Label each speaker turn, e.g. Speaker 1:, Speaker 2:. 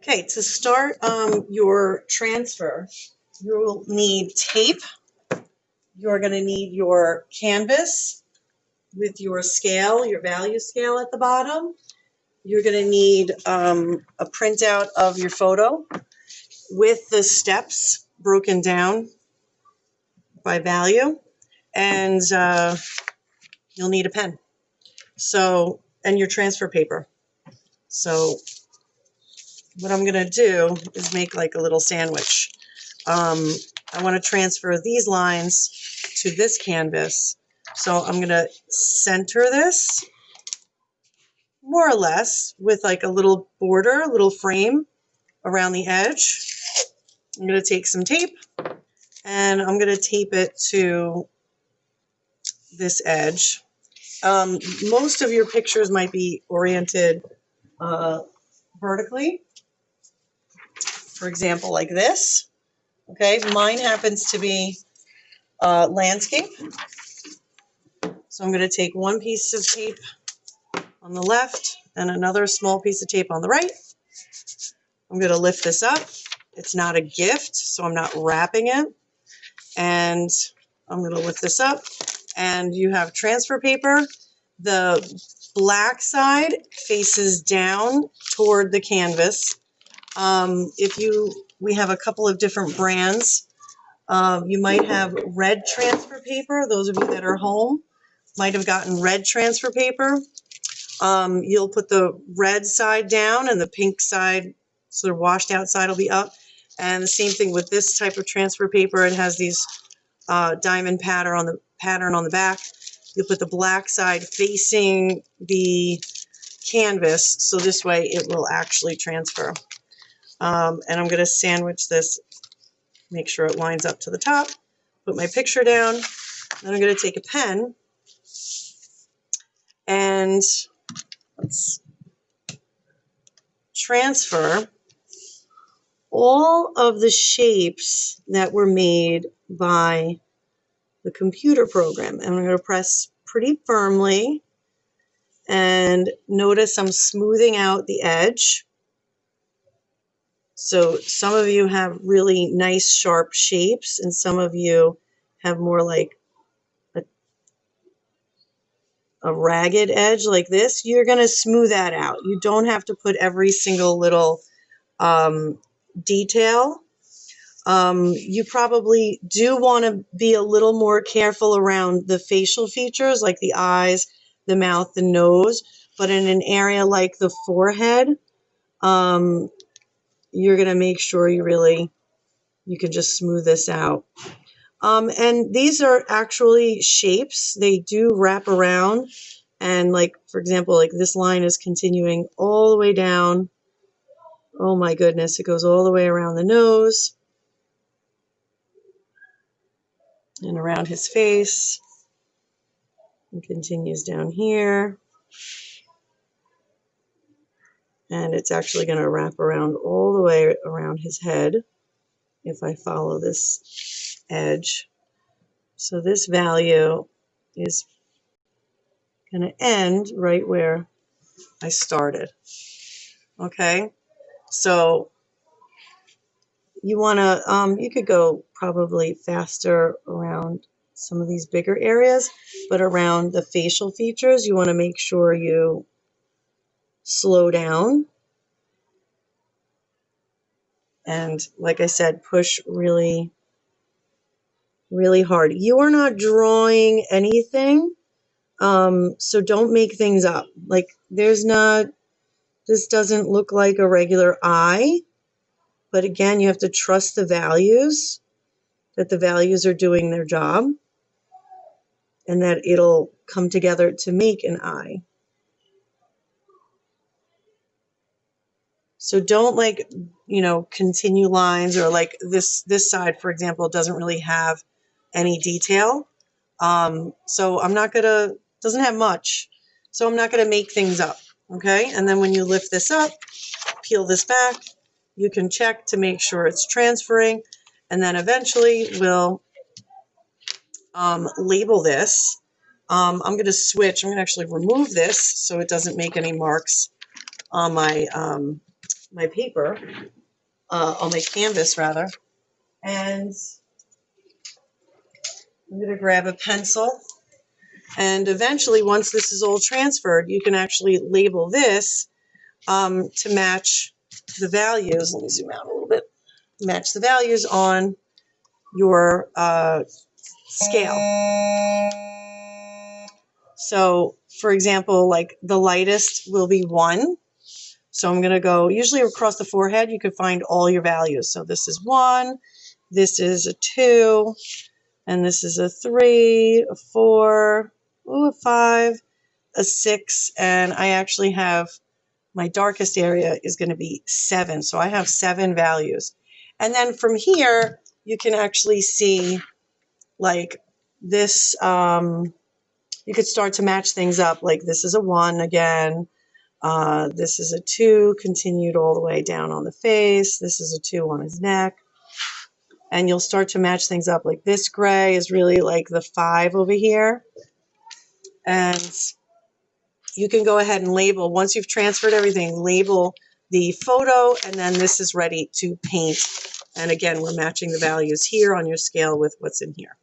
Speaker 1: Okay, to start your transfer, you'll need tape. You're going to need your canvas with your scale, your value scale at the bottom. You're going to need a printout of your photo with the steps broken down by value, and you'll need a pen. So, and your transfer paper. So, what I'm going to do is make like a little sandwich. I want to transfer these lines to this canvas. So I'm going to center this more or less with like a little border, a little frame around the edge. I'm going to take some tape and I'm going to tape it to this edge. Most of your pictures might be oriented vertically. For example, like this. Okay, mine happens to be landscape. So I'm going to take one piece of tape on the left and another small piece of tape on the right. I'm going to lift this up. It's not a gift, so I'm not wrapping it. And I'm going to lift this up. And you have transfer paper. The black side faces down toward the canvas. We have a couple of different brands. You might have red transfer paper. Those of you that are home might have gotten red transfer paper. You'll put the red side down and the pink side, sort of washed out side, will be up. And the same thing with this type of transfer paper. It has these diamond pattern on the back. You'll put the black side facing the canvas, so this way it will actually transfer. And I'm going to sandwich this, make sure it lines up to the top. Put my picture down. Then I'm going to take a pen and let's transfer all of the shapes that were made by the computer program. And I'm going to press pretty firmly, and notice I'm smoothing out the edge. So some of you have really nice sharp shapes, and some of you have more like a ragged edge like this. You're going to smooth that out. You don't have to put every single little detail. You probably do want to be a little more careful around the facial features like the eyes, the mouth, the nose, but in an area like the forehead, you're going to make sure you can just smooth this out. And these are actually shapes. They do wrap around, and like, for example, like this line is continuing all the way down. Oh my goodness, it goes all the way around the nose and around his face, and continues down here. And it's actually going to wrap around all the way around his head if I follow this edge. So this value is going to end right where I started. Okay, so you want to, you could go probably faster around some of these bigger areas, but around the facial features, you want to make sure you slow down. And like I said, push really, really hard. You are not drawing anything, so don't make things up. Like this doesn't look like a regular eye, but again, you have to trust the values, that the values are doing their job, and that it'll come together to make an eye. So don't continue lines, or like this side, for example, doesn't really have any detail. So doesn't have much. So I'm not going to make things up. Okay. And then when you lift this up, peel this back, you can check to make sure it's transferring. And then eventually we'll label this. I'm going to switch. I'm going to actually remove this so it doesn't make any marks on my my paper, on my canvas rather, and I'm going to grab a pencil. And eventually, once this is all transferred, you can actually label this to match the values. Let me zoom out a little bit. Match the values on your scale. So, for example, like the lightest will be 1. So I'm going to go, usually across the forehead, you can find all your values. So this is 1, this is a 2, and this is a 3, a 4, ooh, a 5, a 6, and I actually have, my darkest area is going to be 7. So I have 7 values. And then from here, you can actually see like this, you could start to match things up. Like this is a 1 again. This is a 2 continued all the way down on the face. This is a 2 on his neck. And you'll start to match things up. Like this gray is really like the 5 over here. And you can go ahead and label, once you've transferred everything, label the photo, and then this is ready to paint. And again, we're matching the values here on your scale with what's in here.